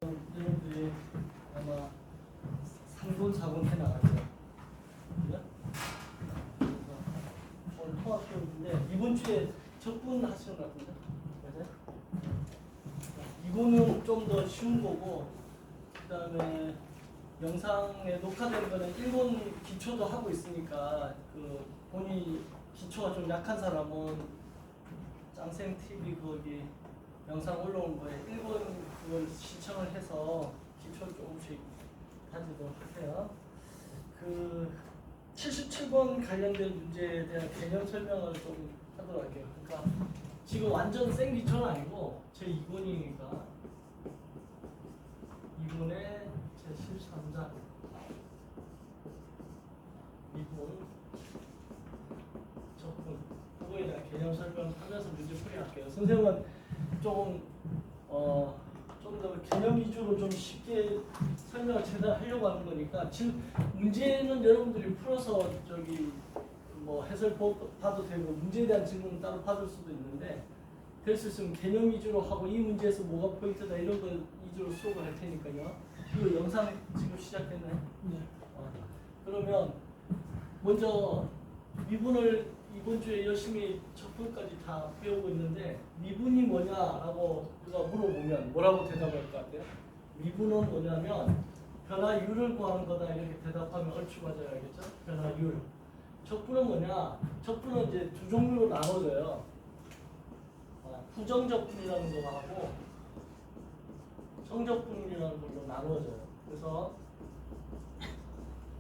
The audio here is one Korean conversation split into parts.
여러분들이 아마 3군, 4군 해나가죠. 그죠? 오늘 통합교육인데 이번 주에 적분 하시는 것 같은데, 맞아요? 이거는 좀 더 쉬운 거고, 그 다음에 영상에 녹화된 거는 일본 기초도 하고 있으니까 그 본인이 기초가 좀 약한 사람은 짱생 TV 거기 영상 올라온 거에 일본 그걸 시청을 해서 기초를 조금씩 다지도록 하세요. 그 77번 관련된 문제에 대한 개념 설명을 좀 하도록 할게요. 그러니까 지금 완전 생 기초는 아니고 제 2권이니까 2분의 제 13장 2분 적분 그거에 대한 개념 설명하면서 문제 풀이할게요. 선생님은 조금 좀 더 개념 위주로 좀 쉽게 설명을 하려고 하는 거니까 지금 문제는 여러분들이 풀어서 저기 뭐 해설 봐도 되고 문제에 대한 질문은 따로 받을 수도 있는데 될 수 있으면 개념 위주로 하고 이 문제에서 뭐가 포인트다 이런 거 위주로 수업을 할 테니까요. 이 영상 지금 시작했나요? 네. 그러면 먼저 미분을 이번 주에 열심히 적분까지 다 배우고 있는데 미분이 뭐냐라고 누가 물어보면 뭐라고 대답할 것 같아요? 미분은 뭐냐면 변화율을 구하는 거다 이렇게 대답하면 얼추 맞아야 알겠죠? 변화율. 적분은 뭐냐? 적분은 이제 두 종류로 나눠져요. 부정적분이라는 거하고 정적분이라는 걸로 나눠져요. 그래서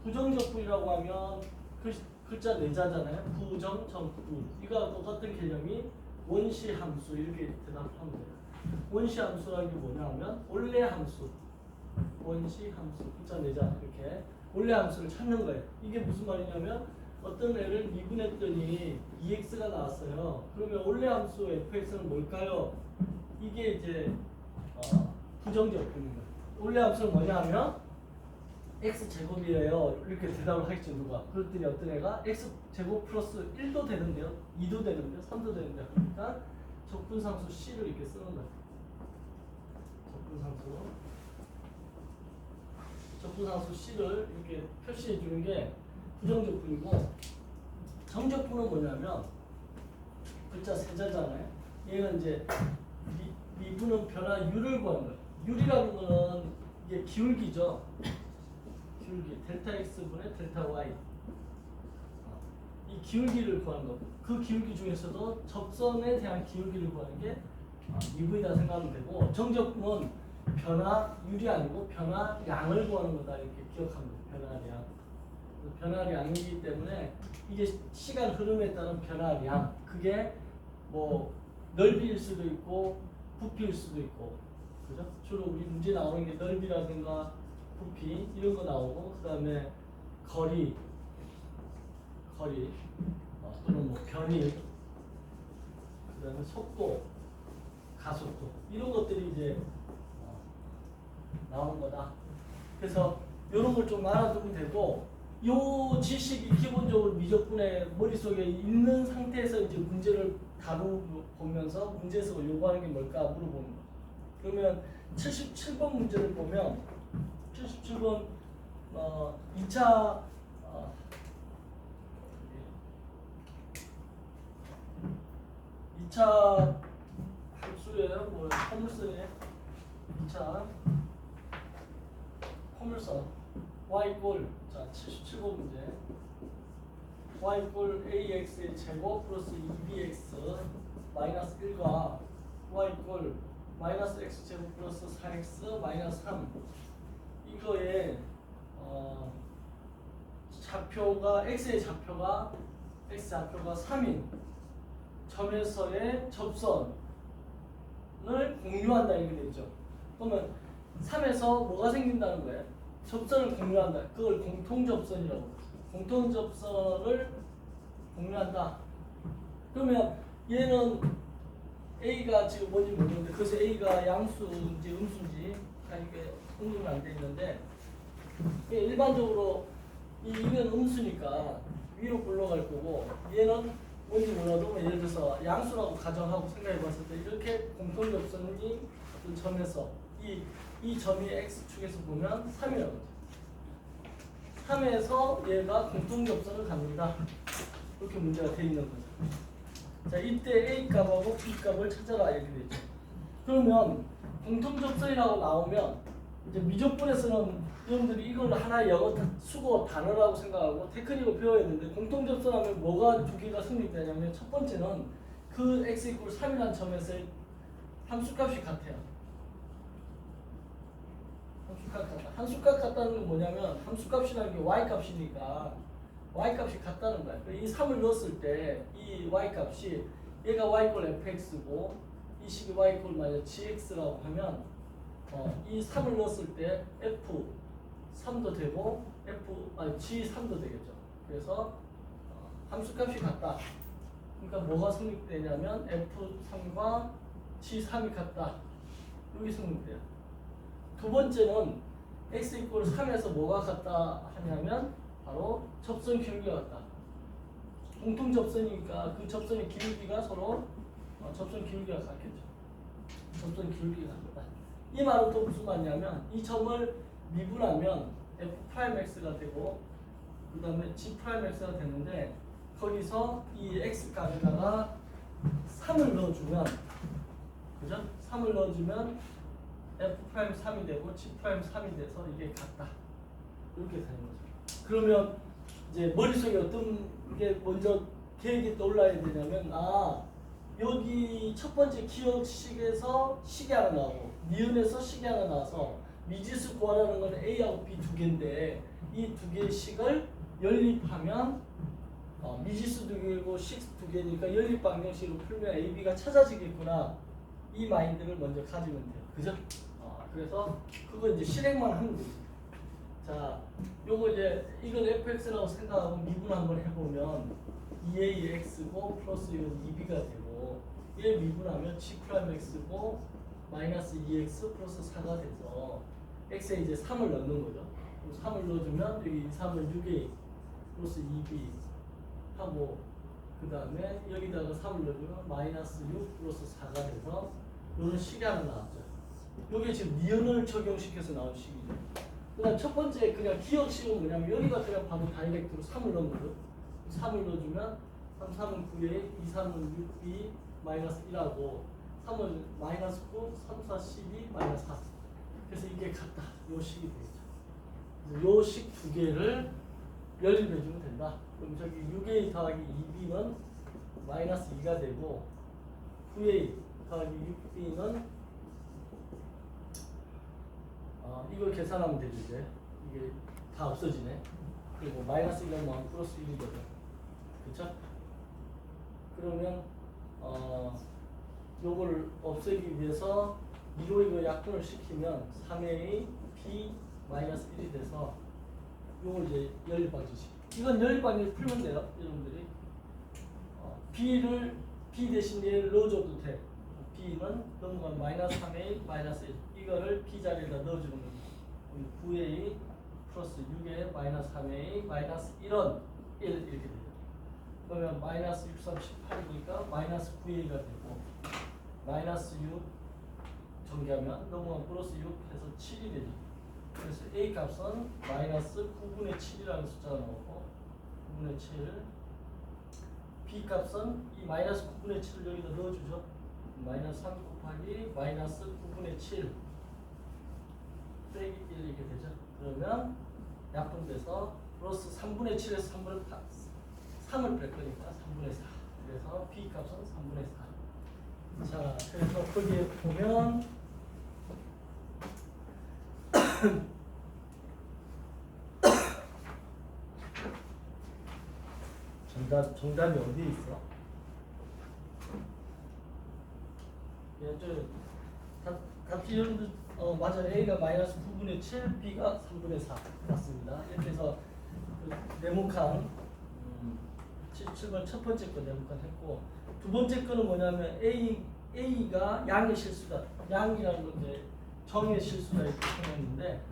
부정적분이라고 하면 글자 내자잖아요. 부정, 적분. 이거와 똑같은 개념이 원시 함수 이렇게 대답하면 돼요. 원시 함수라는 게 뭐냐 하면 원래 함수. 원시 함수. 글자 내자 이렇게 원래 함수를 찾는 거예요. 이게 무슨 말이냐면 어떤 애를 미분했더니 2x가 나왔어요. 그러면 원래 함수 fx는 뭘까요? 이게 이제 부정적분인 거예요. 원래 함수는 뭐냐 하면 x제곱이에요. 이렇게 대답을 하겠죠, 누가. 그랬더니 어떤 애가 x제곱 플러스 1도 되는데요, 2도 되는데요, 3도 되는데요. 그러니까 적분상수 c를 이렇게 쓰는 거예요. 적분상수 c를 이렇게 표시해 주는 게 부정적분이고, 정적분은 뭐냐면 글자 세자잖아요. 얘는 이제 미분은 변화율을 구하는 거예요. 율이라는 거는 이게 기울기죠. 기울기 델타 x분의 델타 y 이 기울기를 구하는 거. 그 기울기 중에서도 접선에 대한 기울기를 구하는 게 미분이다 생각하면 되고, 정적분은 변화율이 아니고 변화량을 구하는 거다 이렇게 기억하면 돼요. 변화량. 변화량이기 때문에 이게 시간 흐름에 따른 변화량, 그게 뭐 넓이일 수도 있고 부피일 수도 있고, 그죠? 주로 우리 문제 나오는 게 넓이라든가 부피 이런 거 나오고, 그 다음에 거리 또는 뭐 변이, 그 다음에 속도, 가속도 이런 것들이 이제 나오는 거다. 그래서 이런 걸 좀 알아두면 되고, 요 지식이 기본적으로 미적분의 머릿속에 있는 상태에서 이제 문제를 다루면서 문제에서 요구하는 게 뭘까 물어보는 거. 그러면 77번 문제를 보면 77번 2차函수예요. 뭐야? 포물선이에요. 2차 포물선 y 꼴, 자 77번 문제, y 꼴 ax의 제곱 플러스 2bx 마이너스 1과 y 꼴 마이너스 x 제곱 플러스 4x 마이너스 3, 이거에 좌표가 x의 좌표가 3인 점에서의 접선을 공유한다 이렇게 되죠. 그러면 3에서 뭐가 생긴다는 거예요? 접선을 공유한다. 그걸 공통접선이라고. 공통접선을 공유한다. 그러면 얘는 A가 지금 뭔지 모르는데, 그래서 A가 양수인지 음수인지 이게 공유는 안 돼 있는데, 일반적으로 이건 음수니까 위로 올라갈 거고, 얘는 뭔지 몰라도 예를 들어서 양수라고 가정하고 생각해 봤을 때 이렇게 공통접선이 어떤 점에서 이 이 점이 x축에서 보면 3이라고 하죠. 3에서 얘가 공통접선을 갑니다. 이렇게 문제가 되어 있는 거죠. 자, 이때 A 값하고 B 값을 찾아라 이렇게 되죠. 그러면 공통접선이라고 나오면 이제 미적분에서는 여러분들이 이걸 하나의 영어 수거 단어라고 생각하고 테크닉을 배워야 되는데 공통접선하면 뭐가 두 개가 성립되냐면 첫 번째는 그 x = 3이라는 점에서의 함수값이 같아요. 함수값 같다는 건 뭐냐면 함수값이라는 게 y값이니까 y값이 같다는 거야. 이 3을 넣었을 때 이 y값이 얘가 y = fx고 이 식이 y = gx라고 하면 이 3을 넣었을 때 f3도 되고 g3도 되겠죠. 그래서 함수값이 같다. 그러니까 뭐가 성립되냐면 f3과 g3이 같다. 여기 성립돼요. 두 번째는 x = 3에서 뭐가 같다 하냐면 바로 접선 기울기가 같다. 공통 접선이니까 그 접선의 기울기가 서로 접선 기울기가 같겠죠. 접선 기울기가 같다. 이 말은 또 무슨 말이냐면 이 점을 미분하면 f'x가 되고 그 다음에 g'x가 되는데 거기서 이 x 값에다가 3을 넣어주면 그죠? 3을 넣어주면 f'3이 되고 g'3이 돼서 이게 같다. 이렇게 되는 거죠. 그러면 이제 머릿속에 어떤 게 먼저 계획이 떠올라야 되냐면 여기 첫 번째 기억식에서 식이 하나 나오고 니은에서 식이 하나 나와서 미지수 구하라는 건 A하고 B 두 개인데 이 두 개의 식을 연립하면 미지수 두 개고 식 두 개니까 연립 방정식으로 풀면 A, B가 찾아지겠구나. 이 마인드를 먼저 가지면 돼요. 그죠? 그래서 그거 이제 실행만 하면 되지. 자, 요거 이제 이걸 fx라고 생각하고 미분 한번 해보면 2ax고 플러스 이건 2b가 되고 얘 미분하면 g'x고 마이너스 2x 플러스 4가 돼서 x에 이제 3을 넣는 거죠. 3을 넣어주면 여기 3은 6a 플러스 2b 하고 그 다음에 여기다가 3을 넣어주면 마이너스 6 플러스 4가 돼서 이런 식이 하나 나왔죠. 이게 지금 니은을 적용시켜서 나온 식이죠. 그다음 첫 번째 그냥 기억식은 뭐냐면 여기가 그냥 바로 다이렉트로 3을 넣은 거죠. 3을 넣어주면 3, 3은 9a, 2, 3은 6b, 마이너스 1하고 3은 마이너스 9, 3, 4, 12, 마이너스 4. 그래서 이게 같다. 요 식이 되겠죠. 요 식 두 개를 연립해주면 된다. 그럼 저기 6a 더하기 2b는 마이너스 2가 되고 9a 더하기 6b는 이걸 계산하면 되죠. 이제 이게 다 없어지네. 그리고 마이너스 1하면 플러스 1이거든. 그쵸? 그러면 요걸 없애기 위해서 2로 이거 약분을 시키면 3a b 마이너스 1이 돼서 요걸 이제 연립방정식. 이건 연립방정식 풀면 돼요. 여러분들이 b 대신 얘를 넣어줘도 돼. b는 넘어가면 마이너스 3a 마이너스 1 이거를 b 자리에다 넣어주는 거예요. 9a 플러스 6a 마이너스 3a 마이너스 1은 1 이렇게 되죠. 그러면 마이너스 6, 3, 18이니까 마이너스 9a가 되고 마이너스 6 전개하면 넘어가면 플러스 6 해서 7이 되죠. 그래서 a 값은 마이너스 9분의 7이라는 숫자가 나오고 9분의 7 b 값은 이 마이너스 9분의 7을 여기다 넣어주죠. 마이너스 3 곱하기 마이너스 9분의 7 빼기 1 이렇게 되죠. 그러면 약분돼서 플러스 3분의 7에서 3분의 8 3을 뺄 거니까 3분의 4 그래서 b 값은 3분의 4. 자, 그래서 거기에 보면 정답이 어디에 있어? 답지 여러분들 맞아요. A가 마이너스 9분의 7, B가 3분의 4 맞습니다. 이렇게 해서 네모칸 7번 첫 번째 거 네모칸 했고 두 번째 거는 뭐냐면 A가 양의 실수다. 양이라는 건 이제 정의 실수다 이렇게 표현했는데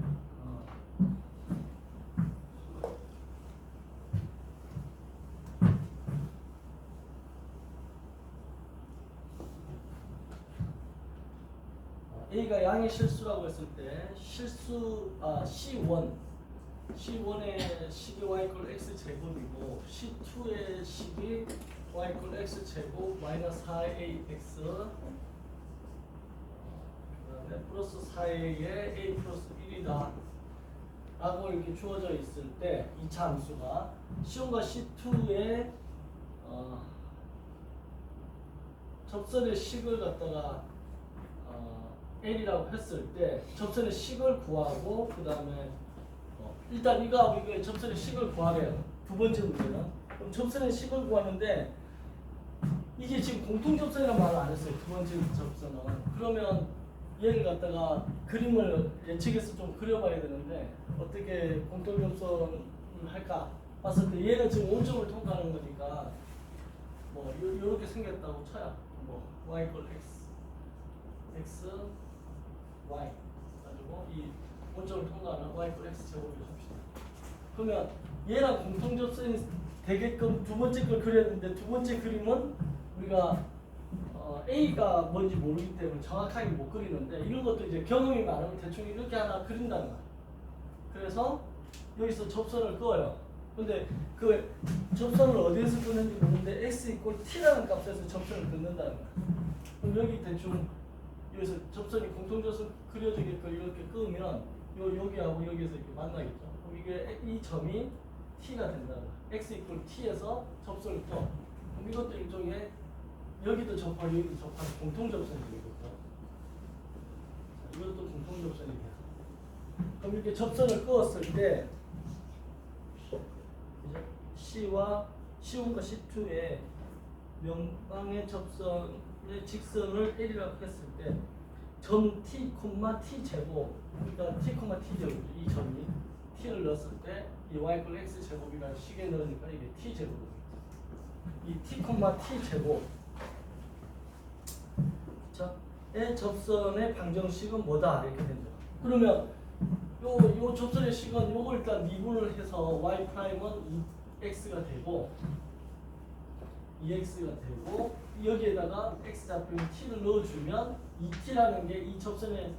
A가 양의 실수라고 했을 때 실수 C1의 식이 y 이퀄 x 제곱이고 C2의 식이 y 이퀄 x 제곱 마이너스 4ax 그다음에 플러스 4a에 a 플러스 1이다 라고 이렇게 주어져 있을 때 이 함수가 C1과 C2의 접선의 식을 갖다가 L이라고 했을 때 접선의 식을 구하고 그 다음에 일단 이거하고 이거의 접선의 식을 구하래요. 두 번째 문제는. 그럼 접선의 식을 구하는데 이게 지금 공통접선이라는 말을 안 했어요. 두 번째 접선은. 그러면 얘를 갖다가 그림을 예측해서 좀 그려봐야 되는데 어떻게 공통접선을 할까 봤을 때 얘는 지금 원점을 통과하는 거니까 뭐 요렇게 생겼다고 쳐요. 뭐 y 이퀄 x y 가지고 이 원점을 통과하는 y 이퀄 x 제곱을 줍시다. 그러면 얘랑 공통접선이 되게끔 두 번째 걸 그렸는데 두 번째 그림은 우리가 A가 뭔지 모르기 때문에 정확하게 못 그리는데 이런 것도 이제 경험이 많으면 대충 이렇게 하나 그린다는 거야. 그래서 여기서 접선을 그어요. 근데 그 접선을 어디에서 긋는지 모르는데 x 이퀄 t라는 값에서 접선을 긋는다는 거야. 그럼 여기 대충 여기서 접선이 공통접선 그려지게끔 이렇게 끄면 여기하고 여기에서 이렇게 만나겠죠. 그럼 이게 이 점이 t가 된다는 거야. x 이퀄 t에서 접선을 떠. 그럼 이것도 일종의 여기도 접하고 여기도 접하는 공통접선이 되겠죠. 이것도 공통접선이 돼요. 그럼 이렇게 접선을 그었을 때 C와 C1과 C2의 명방의 접선의 직선을 L이라고 했을 때 점 T, T 제곱 그러니까 T, T 제곱 이 점이 T를 넣었을 때 이 Y 이퀄 X 제곱이라는 식에 넣으니까 이게 T 제곱입니다. 이 T, T 제곱 의 접선의 방정식은 뭐다 이렇게 된다. 그러면 요 접선의 식은 요걸 일단 미분을 해서 y 프라임은 2x가 되고 2x가 되고 여기에다가 x 잡힌 t를 넣어주면 2t라는 게 이 접선의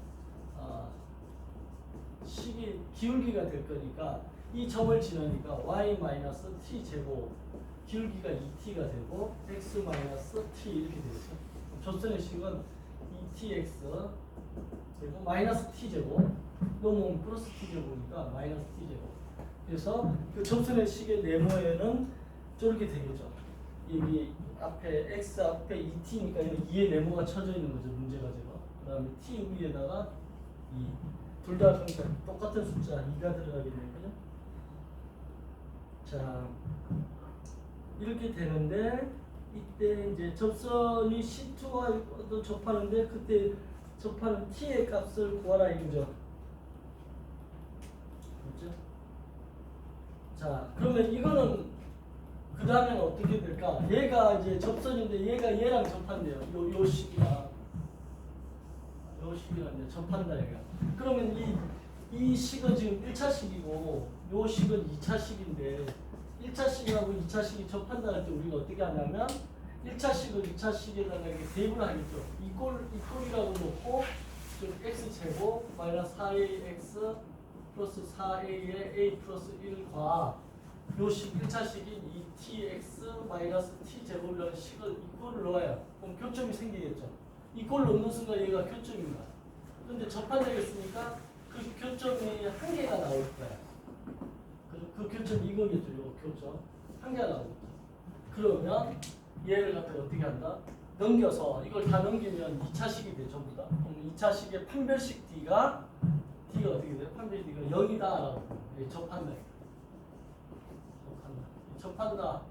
식이 기울기가 될 거니까 이 점을 지나니까 y 마이너스 t 제곱 기울기가 2t가 되고 x 마이너스 t 이렇게 되겠죠. 접선의 식은 2tx 그리고 마이너스 t제곱 넘으면 플러스 t제곱이니까 마이너스 t제곱. 그래서 그 접선의 식의 네모에는 저렇게 되겠죠. 여기 앞에 x 앞에 2t니까 여기 2의 네모가 쳐져 있는 거죠. 문제가 지금. 그 다음에 t 위에다가 2. 둘 다 그러니까 똑같은 숫자 2가 들어가겠네요. 그죠? 자 이렇게 되는데 이때 이제 접선이 C2와도 접하는데 그때 접하는 t의 값을 구하라 이거죠. 그렇죠? 자 그러면 이거는 그 다음에는 어떻게 될까? 얘가 이제 접선인데 얘가 얘랑 접한대요. 요 식이랑 이제 접한다 얘가. 그러면 이 식은 지금 1차 식이고 요 식은 2차 식인데 1차 식하고 2차 식이 접한다 할 때 우리가 어떻게 하냐면 1차 식을 2차 식에다가 이렇게 대입을 하겠죠. 이꼴이라고 놓고 즉 x제곱 마이너스 4ax 플러스 4a의 a 플러스 1과 요식 1차 식인 2tx 마이너스 t제곱이라는 식을 이꼴을 넣어요. 그럼 교점이 생기겠죠. 이꼴 넣는 순간 얘가 교점입니다. 그런데 접한되겠으니까 그 교점이 한 개가 나올 거야. 그 교점이 이거겠죠. 요 교점 한 개가 나오겠죠. 그러면 얘를 갖다가 어떻게 한다? 넘겨서 이걸 다 넘기면 2차식이 돼 전부 다. 그럼 2차식의 판별식 D가 어떻게 돼요? 판별식 D가 0이다 라고 접한다.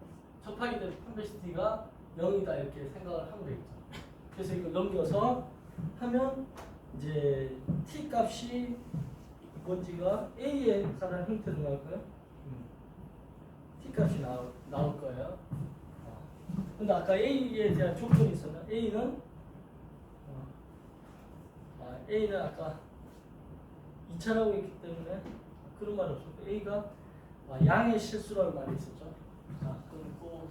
접하게 될 판별식 D가 0이다 이렇게 생각을 하면 되겠죠. 그래서 이걸 넘겨서 하면 이제 T 값이 뭔지가 A에 관한 형태로 나올까요? T 값이 나올 거예요. 근데 아까 A에 대한 조건이 있었나? A는 아까 2차라고 했기 때문에 그런 말이 없었고 A가 양의 실수라는 말이 있었죠. 자, 그럼 꼭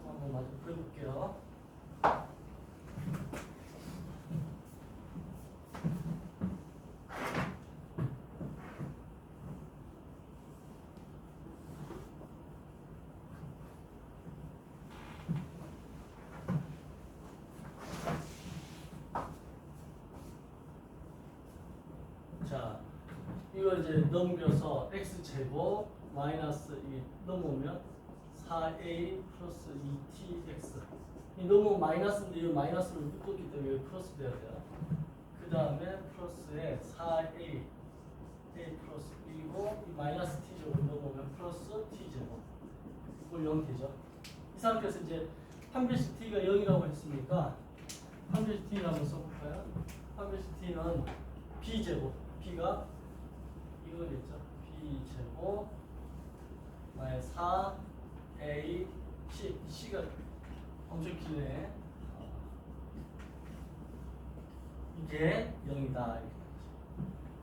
한번 마저 그려볼게요. 자, 이걸 이제 넘겨서 x제곱 마이너스 이 넘으면 4a 플러스 2tx. 이 넘으면 마이너스인데 이 마이너스를 묶었기 때문에 여기 플러스 돼야 돼요. 그 다음에 플러스에 4a a 플러스 1이고 이 마이너스 t제곱 넘으면 플러스 t제곱. 이걸 0 되죠. 이 상태에서 이제 판별식 t가 0이라고 했으니까 판별식 t를 한번 써볼까요? 판별식 t는 b제곱. b가 이거겠죠. b제곱 마이너스 4a c가 엄청 기네. 이게 0이다.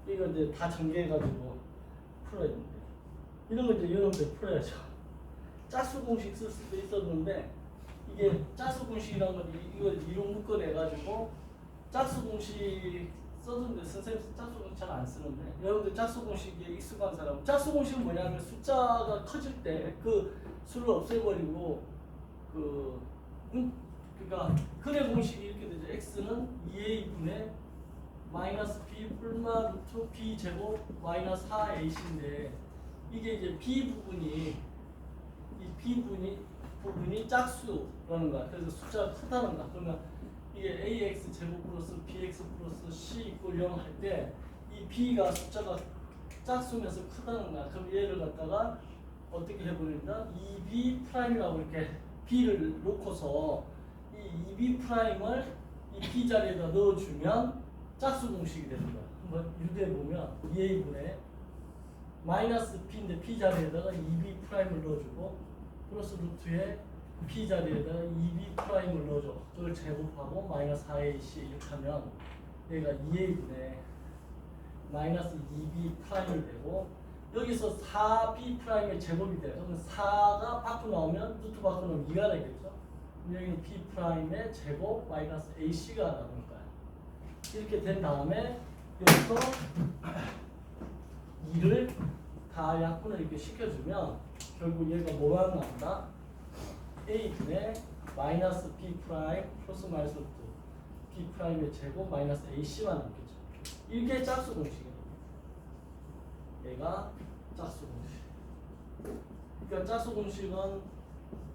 이거 이제 다 전개해가지고 풀어야 됩니다. 이런 거 이제 여러분들 풀어야죠. 짝수 공식 쓸 수도 있었는데 이게 짝수 공식이라는 건 이걸 이론 묶어내가지고 짝수 공식 써준데 선생님 짝수 공식 잘 안 쓰는데 여러분들 짝수 공식에 익숙한 사람 짝수 공식은 뭐냐면 숫자가 커질 때 그 수를 없애버리고 그러니까 근의 공식이 이렇게 되죠. x는 2a분의 마이너스 b 뿔마 루트 b 제곱 마이너스 4ac인데 이게 이제 b 부분이 부분이 짝수라는 거야. 그래서 숫자가 크다는 거야. 그러면 이게 ax 제곱 플러스 bx 플러스 c 이꼴 0 할 때 이 b가 숫자가 짝수면서 크다는 거야. 그럼 얘를 갖다가 어떻게 해버린다? 2b 프라임이라고 이렇게 b를 놓고서 이 2b 프라임을 이 b 자리에다 넣어주면 짝수 공식이 되는 거야. 한번 유도해 보면 2a분의 마이너스 b인데 b 자리에다가 2b 프라임을 넣어주고 플러스 루트에 b 자리에다가 2b 프라임을 넣어줘. 저걸 제곱하고 마이너스 4ac 이렇게 하면 얘가 2a분의 마이너스 2b 프라임이 되고 여기서 4b 프라임의 제곱이 돼요. 그러면 4가 밖으로 나오면 루트 밖으로 나오면 2가 되겠죠. 여기는 b 프라임의 제곱 마이너스 ac가 나오는 거야. 이렇게 된 다음에 여기서 2를 다 약분을 이렇게 시켜주면 결국 얘가 뭐가 나온다? a분의 마이너스 b 프라임 플러스 마이너스 루트 b 프라임의 제곱 마이너스 ac만 남겠죠. 이게 짝수 공식이에요. 얘가 짝수 공식. 그러니까 짝수 공식은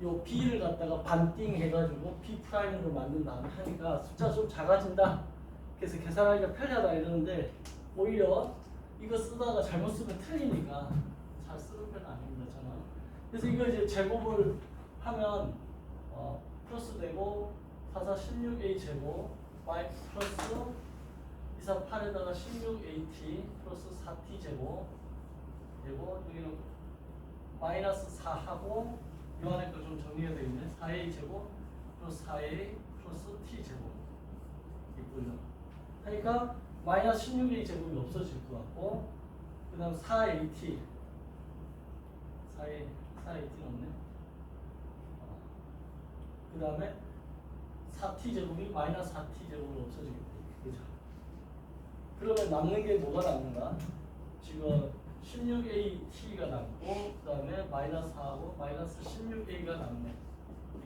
요 b를 갖다가 반띵 해가지고 b 프라임으로 만든 다음에 하니까 숫자 좀 작아진다. 그래서 계산하기가 편리하다 이러는데 오히려 이거 쓰다가 잘못 쓰면 틀리니까 잘 쓰는 편은 아닙니다 저는. 그래서 이거 이제 제곱을 하면 플러스 되고 4, 4, 16a 제곱 y 플러스 2, 4, 8에다가 16at 플러스 4t 제곱 되고 여기는 마이너스 4하고 이 안에 거 좀 정리가 되어 있네. 4a 제곱 플러스 4a 플러스 t 제곱 있고요. 그러니까 마이너스 16a 제곱이 없어질 것 같고 그 다음 4at 4at는 없네. 그 다음에 4t 제곱이 마이너스 4t 제곱으로 없어지겠다. 그죠? 그러면 남는 게 뭐가 남는가? 지금 16at가 남고 그 다음에 마이너스 4하고 마이너스 16a가 남네.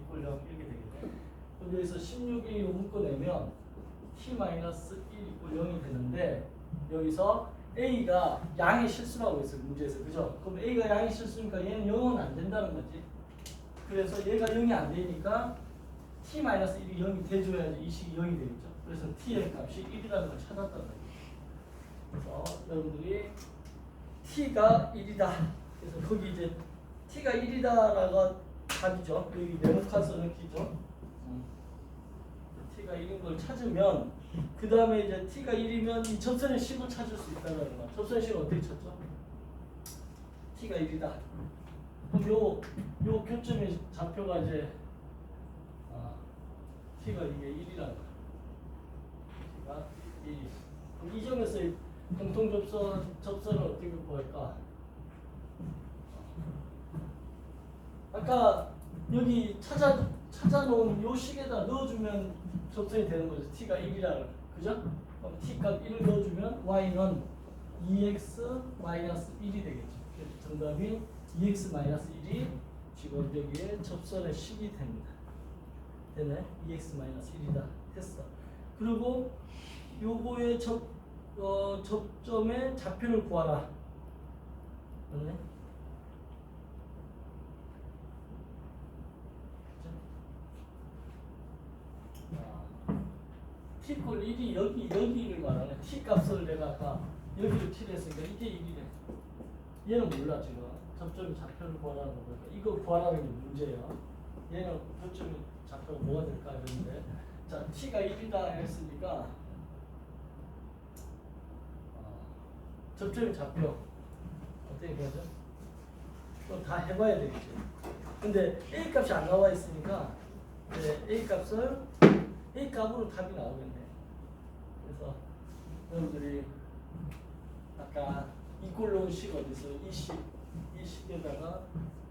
이꼴 0 이렇게 되겠네. 그럼 여기서 16a로 묶어내면 t 마이너스 1 이꼴 0이 되는데 여기서 a가 양의 실수라고 있어요 문제에서. 그죠? 그럼 a가 양의 실수니까 얘는 0은 안 된다는 거지. 그래서 얘가 0이 안 되니까 t 마이너스 1이 0이 돼줘야지 이 식이 0이 되겠죠. 그래서 t의 값이 1이라는 걸 찾았다는 거예요. 그래서 여러분들이 t가 1이다. 그래서 거기 이제 t가 1이다라가 답이죠. 여기 네모칸 써놓기죠. t가 1인 걸 찾으면 그 다음에 이제 t가 1이면 이 접선의 식을 찾을 수 있다는 거야. 접선의 식을 어떻게 찾죠? t가 1이다. 그럼 요 교점의 좌표가 이제 t가 이게 1이라는 거야. t가 1. 그럼 이 점에서 공통 접선을 어떻게 구할까? 아까 여기 찾아놓은 요 식에다 넣어주면 접선이 되는 거죠. t가 1이라는 그죠? 그럼 t값 1을 넣어주면 y는 2x-1이 되겠죠. 그래서 정답이 2x-1이 지금 여기에 접선의 식이 됩니다. 되네? 2x-1이다. 됐어. 그리고 요거의 접점의 좌표를 구하라. 맞네? t 꼴 1이 여기를 말하네. t 값을 내가 아까 여기를 t를 했으니까 이게 1이네. 얘는 몰라 지금. 접점의 좌표를 구하라는 거 보니까 이거 구하라는 게 문제예요. 얘는 접점의 좌표가 뭐가 될까 이랬는데, 자 t가 1이다 했으니까 접점의 좌표 어떻게 해야죠? 그럼 다 해봐야 되겠죠. 근데 a 값이 안 나와 있으니까 이제 a 값으로 답이 나오겠네. 그래서 여러분들이 아까 이꼴로 온 식 어디서 이 식에다가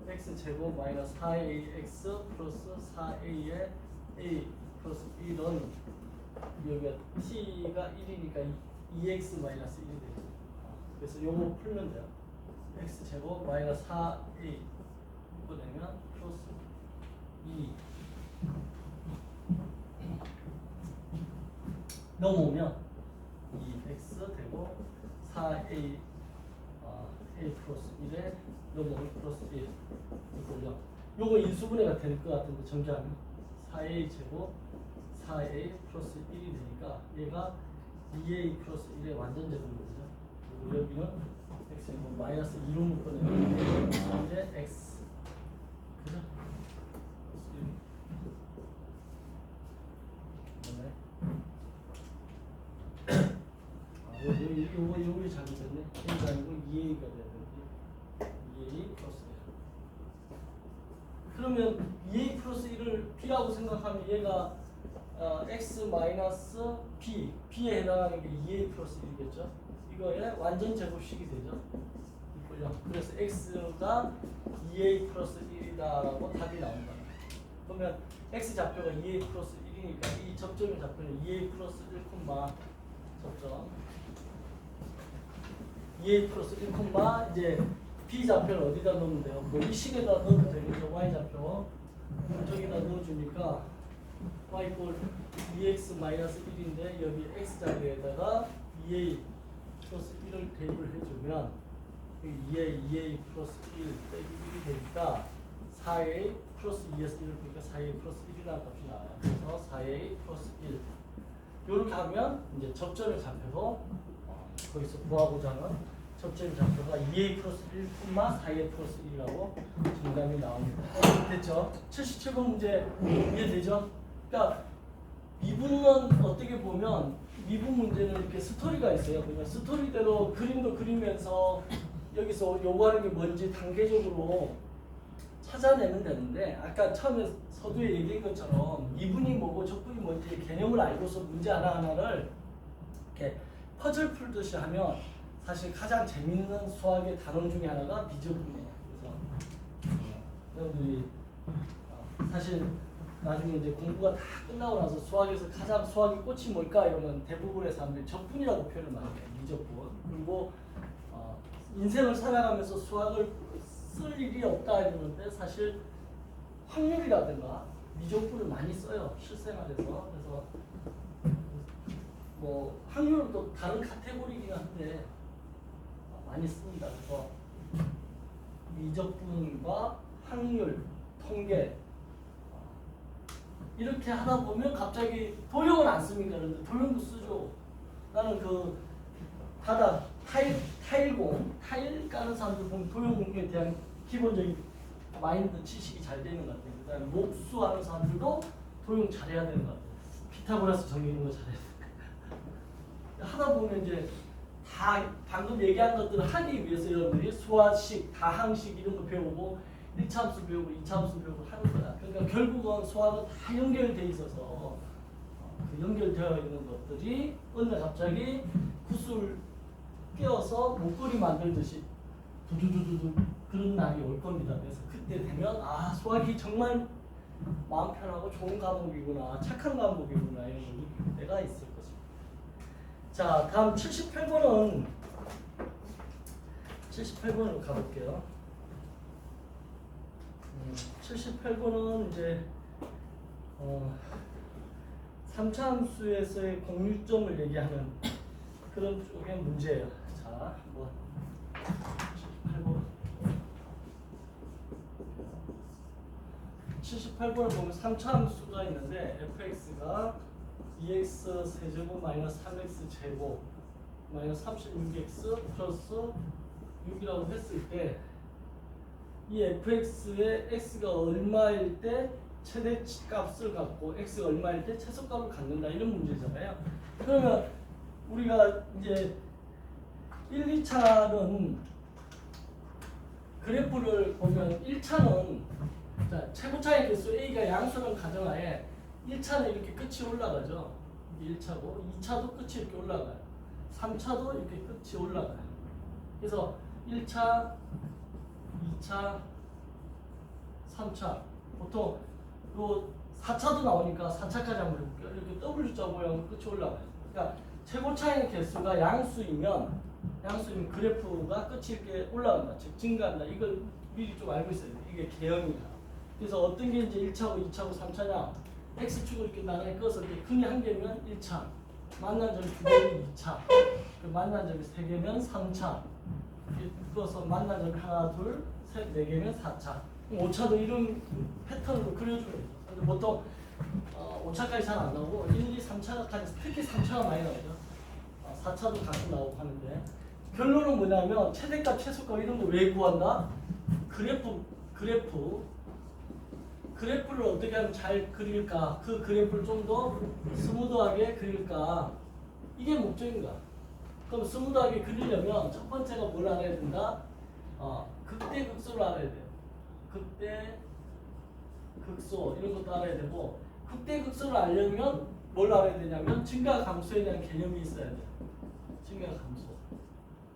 x 제곱 마이너스 4ax 플러스 4a의 a 플러스 1은 여기가 t가 1이니까 2x 마이너스 1이 되죠. 그래서 요거 풀면 돼요. x 제곱 마이너스 4a 이거 되면 플러스 2 넘어오면 2x 되고 4a a 플러스 1에 넘어오면 플러스 1 이걸요. 요거 인수분해가 될 것 같은데 정리하면 4a 제곱 4a 플러스 1이 되니까 얘가 2a 플러스 1의 완전 제곱이거든요. 그리고 여기는 x 제곱 마이너스 2로 묶어내면 이제 x 그죠? 요거 잘못됐네. A가 아니고 2A가 돼야 되는데 2A 플러스 1. 그러면 2A 플러스 1을 B라고 생각하면 얘가 X 마이너스 B, B에 해당하는 게 2A 플러스 1이겠죠? 이거의 완전 제곱식이 되죠? 이걸요. 그래서 X가 2A 플러스 1이다라고 답이 나온다. 그러면 X 좌표가 2A 플러스 1이니까 이 접점의 좌표는 2A 플러스 1, 접점 2a 플러스 1, 이제 b 좌표를 어디다 넣으면 돼요? 뭐 이 식에다 넣어도 되겠죠? y 좌표 저기다 넣어주니까 y 꼴 2x 마이너스 1인데 여기 x 자리에다가 2a 플러스 1을 대입을 해주면 2a 플러스 1 빼기 1이 되니까 4a 플러스 2에서 1을 보니까 4a 플러스 1이라는 값이 나와요. 그래서 4a 플러스 1 이렇게 하면 이제 접점의 좌표도 거기서 구하고자 하는 접점의 좌표가 2a 플러스 1, 4a 플러스 1이라고 정답이 나옵니다. 됐죠? 77번 문제 이해되죠? 그러니까 미분은 어떻게 보면 미분 문제는 이렇게 스토리가 있어요. 그러니까 스토리대로 그림도 그리면서 여기서 요구하는 게 뭔지 단계적으로 찾아내면 되는데, 아까 처음에 서두에 얘기한 것처럼 미분이 뭐고 적분이 뭔지 개념을 알고서 문제 하나하나를 이렇게 퍼즐 풀듯이 하면 사실 가장 재밌는 수학의 단원 중에 하나가 미적분이에요. 그래서 여러분들이 사실 나중에 이제 공부가 다 끝나고 나서 수학에서 가장 수학의 꽃이 뭘까 이러면 대부분의 사람들이 적분이라고 표현을 많이 해요. 미적분. 그리고 인생을 살아가면서 수학을 쓸 일이 없다 이러는데 사실 확률이라든가 미적분을 많이 써요. 실생활에서. 그래서 뭐 확률은 또 다른 카테고리이긴 한데 많이 씁니다. 그래서 미적분과 확률, 통계 이렇게 하다 보면 갑자기 도형은 안 씁니까? 그런데 도형도 쓰죠. 나는 그 바닥 타일 까는 사람들 보면 도형에 대한 기본적인 마인드 지식이 잘 되는 것 같아요. 그다음에 목수하는 사람들도 도형 잘해야 되는 것 같아요. 피타고라스 정리하는 거 잘해야 돼요. 하다 보면 이제 다 방금 얘기한 것들을 하기 위해서 여러분들이 수화식, 다항식 이런 거 배우고 1차함수 배우고 2차함수 배우고 하는 거야. 그러니까 결국은 수학은 다 연결돼 있어서 그 연결되어 있는 것들이 어느 날 갑자기 구슬 끼워서 목걸이 만들듯이 두두두두두 그런 날이 올 겁니다. 그래서 그때 되면 아 수학이 정말 마음 편하고 좋은 과목이구나, 착한 과목이구나 이런 걸 느낄 때가 있을 것입니다. 자, 다음 78번은 78번으로 가볼게요. 78번은 이제 3차 함수에서의 공유점을 얘기하는 그런 쪽의 문제예요. 자, 뭐 78번. 78번을 보면 3차 함수가 있는데 fx가 2x 세제곱 마이너스 3x 제곱 마이너스 36x 플러스 6이라고 했을 때 이 fx의 x가 얼마일 때 최대값을 갖고 x가 얼마일 때 최소값을 갖는다 이런 문제잖아요. 그러면 우리가 이제 1, 2차는 그래프를 보면 1차는 자, 최고차의 개수 a가 양수는 가정하에 1차는 이렇게 끝이 올라가죠. 1차고 2차도 끝이 이렇게 올라가요. 3차도 이렇게 끝이 올라가요. 그래서 1차, 2차, 3차 보통 요 4차도 나오니까 4차까지 한번 해볼게요. 이렇게 W자 모양 끝이 올라가요. 그러니까 최고차의 개수가 양수이면 그래프가 끝이 이렇게 올라간다. 즉 증가한다. 이걸 미리 좀 알고 있어야 돼요. 이게 개형이야. 그래서 어떤 게 이제 1차고 2차고 3차냐? X축을 이렇게 나란히 끄어서 근이 한 개면 1차, 만난 점이 두 개면 2차, 그 만난 점이 세 개면 3차, 끄어서 만난 점이 하나, 둘, 셋, 네 개면 4차. 5차도 이런 패턴으로 그려주면 돼요. 근데 보통 5차까지 잘 안 나오고 1, 2, 3차까지 특히 3차가 많이 나오죠. 4차도 가끔 나오고 하는데 결론은 뭐냐면 최대값, 최소값 이런 거 왜 구한다? 그래프를 어떻게 하면 잘 그릴까? 그 그래프를 좀 더 스무드하게 그릴까? 이게 목적인 거야. 그럼 스무드하게 그리려면 첫 번째가 뭘 알아야 된다? 극대 극소를 알아야 돼요. 극대 극소 이런 것도 알아야 되고 극대 극소를 알려면 뭘 알아야 되냐면 증가 감소에 대한 개념이 있어야 돼요. 증가 감소.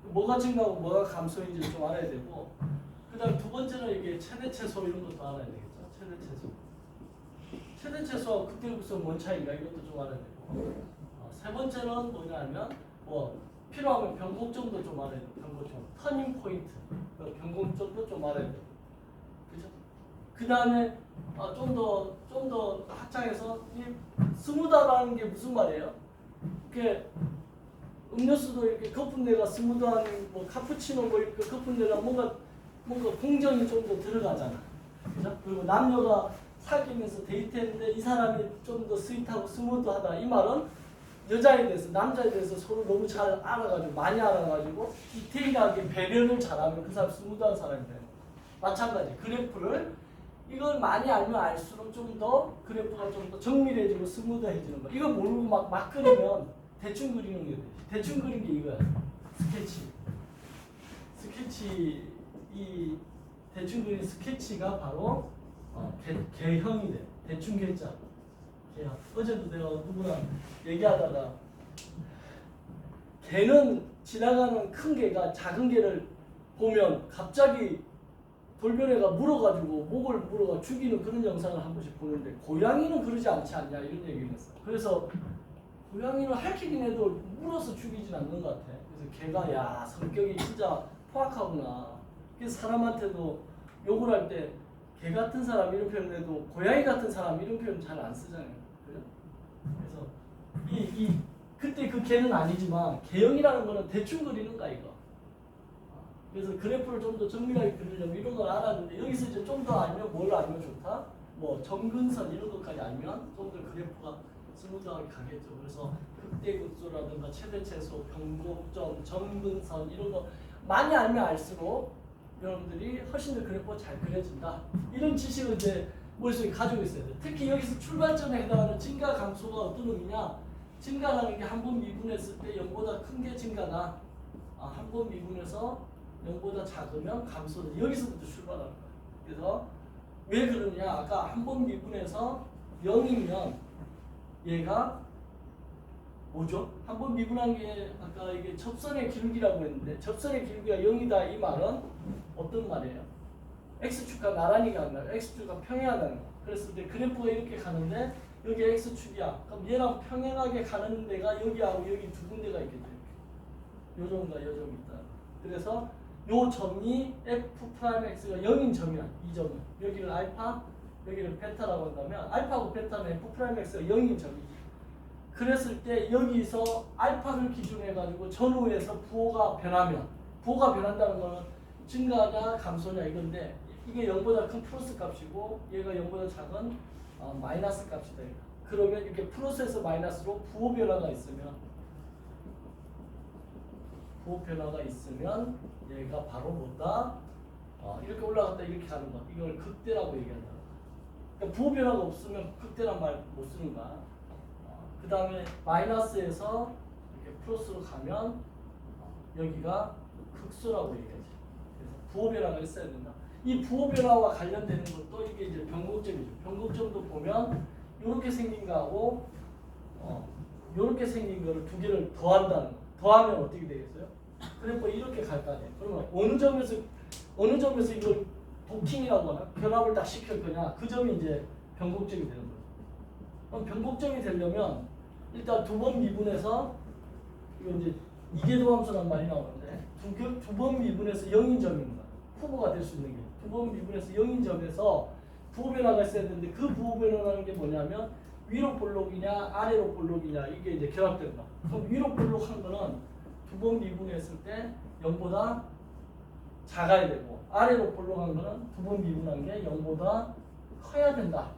뭐가 증가하고 뭐가 감소인지 좀 알아야 되고 그 다음 두 번째는 이게 최대 최소 이런 것도 알아야 되겠죠. 최대 최소와 극대 극소 뭔 차이인가 이것도 좀 알아야 되고 세 번째는 뭐냐면 뭐 필요하면 변곡점도 좀 알아야 돼요. 변곡점, 터닝 포인트, 변곡점도 좀 알아야 돼요. 그죠? 그 다음에 좀 더 확장해서 이 스무드하다는 게 무슨 말이에요? 이렇게 음료수도 이렇게 거품내가 스무드한 뭐 카푸치노 뭐 이렇게 거품내가 뭔가 공정이 좀 더 들어가잖아. 그죠? 그리고 남녀가 사귀면서 데이트했는데 이 사람이 좀 더 스윗하고 스무드하다. 이 말은 여자에 대해서 남자에 대해서 서로 너무 잘 알아가지고 많이 알아가지고 디테일하게 배려를 잘하면 그 사람 스무드한 사람이 돼요. 마찬가지 그래프를 이걸 많이 알면 알수록 좀 더 그래프가 좀 더 정밀해지고 스무드해지는 거. 이거 모르고 막 그리면 대충 그리는 게 돼. 대충 그린 게 이거야. 스케치 이 대충 그린 스케치가 바로 개형이 돼. 대충 개자. 개형. 어제도 내가 누구랑 얘기하다가 개는 지나가는 큰 개가 작은 개를 보면 갑자기 돌변해가 물어가지고 목을 물어가 죽이는 그런 영상을 한 번씩 보는데 고양이는 그러지 않지 않냐 이런 얘기를 했어. 그래서 고양이는 핥히긴 해도 물어서 죽이진 않는 것 같아. 그래서 걔가 야 성격이 진짜 포악하구나. 그래서 사람한테도 욕을 할 때 개 같은 사람 이런 표현을 해도 고양이 같은 사람 이런 표현 잘 안 쓰잖아요. 그죠? 그래서 그때 그 개는 아니지만 개형이라는 거는 대충 그리는 거야 이거. 그래서 그래프를 좀 더 정밀하게 그리려면 이런 걸 알았는데 여기서 이제 좀 더 알면 뭘 알면 좋다? 뭐 점근선 이런 것까지 알면 좀 더 그래프가 스무드하게 가겠죠. 그래서 극대극소라든가 최대최소, 변곡점, 점근선 이런 거 많이 알면 알수록 여러분들이 훨씬 더 그래프가 잘 그려진다. 이런 지식을 이제 머릿속에 가지고 있어야 돼요. 특히 여기서 출발점에 해당하는 증가 감소가 어떤 의미냐? 증가라는 게 한 번 미분했을 때 0보다 큰 게 증가다. 한 번 미분해서 0보다 작으면 감소다. 여기서부터 출발하는 거야. 그래서 왜 그러냐? 아까 한 번 미분해서 0이면 얘가 뭐죠? 한 번 미분한 게 아까 이게 접선의 기울기라고 했는데 접선의 기울기가 0이다 이 말은 어떤 말이에요? x축과 나란히 가는 거야. x축과 평행하다는 거야. 그랬을 때 그래프가 이렇게 가는데 여기 x축이야. 그럼 얘랑 평행하게 가는 데가 여기하고 여기 두 군데가 있겠죠. 요 점과 요 점이 있다. 그래서 요 점이 f'x가 0인 점이야. 이 점은. 여기를 알파, 여기를 베타라고 한다면 알파하고 베타는 f'x가 0인 점이지. 그랬을 때 여기서 알파를 기준해 가지고 전후에서 부호가 변하면 부호가 변한다는 거는 증가냐 감소냐 이건데 이게 0보다 큰 플러스 값이고 얘가 0보다 작은 마이너스 값이다. 그러면 이렇게 플러스에서 마이너스로 부호 변화가 있으면 얘가 바로 뭐다? 이렇게 올라갔다 이렇게 가는 거. 이걸 극대라고 얘기한다. 그러니까 부호 변화가 없으면 극대란 말 못 쓰는 거야. 그 다음에 마이너스에서 이렇게 플러스로 가면 여기가 극수라고 얘기하지. 그래서 부호 변화가 있어야 된다. 이 부호 변화와 관련되는 것도 이게 이제 변곡점이죠. 변곡점도 보면 이렇게 생긴 거하고 이렇게 생긴 거를 두 개를 더한다는 거. 더하면 어떻게 되겠어요? 그래프 이렇게 갈 거 아니에요. 그러면 어느 점에서 이걸 도킹이라고 하나? 결합을 딱 시킬 거냐? 그 점이 이제 변곡점이 되는 거예요. 그럼 변곡점이 되려면 일단 두 번 미분해서 이거 이제 이계도함수란 말이 나오는데 두 번 미분해서 0인 점입니다. 후보가 될 수 있는 게 두 번 미분해서 0인 점에서 부호 변화가 있어야 되는데 그 부호 변화라는 게 뭐냐면 위로 볼록이냐 아래로 볼록이냐 이게 이제 결합된다. 그럼 위로 볼록한 거는 두 번 미분했을 때 0보다 작아야 되고 아래로 볼록한 거는 두 번 미분한 게 0보다 커야 된다.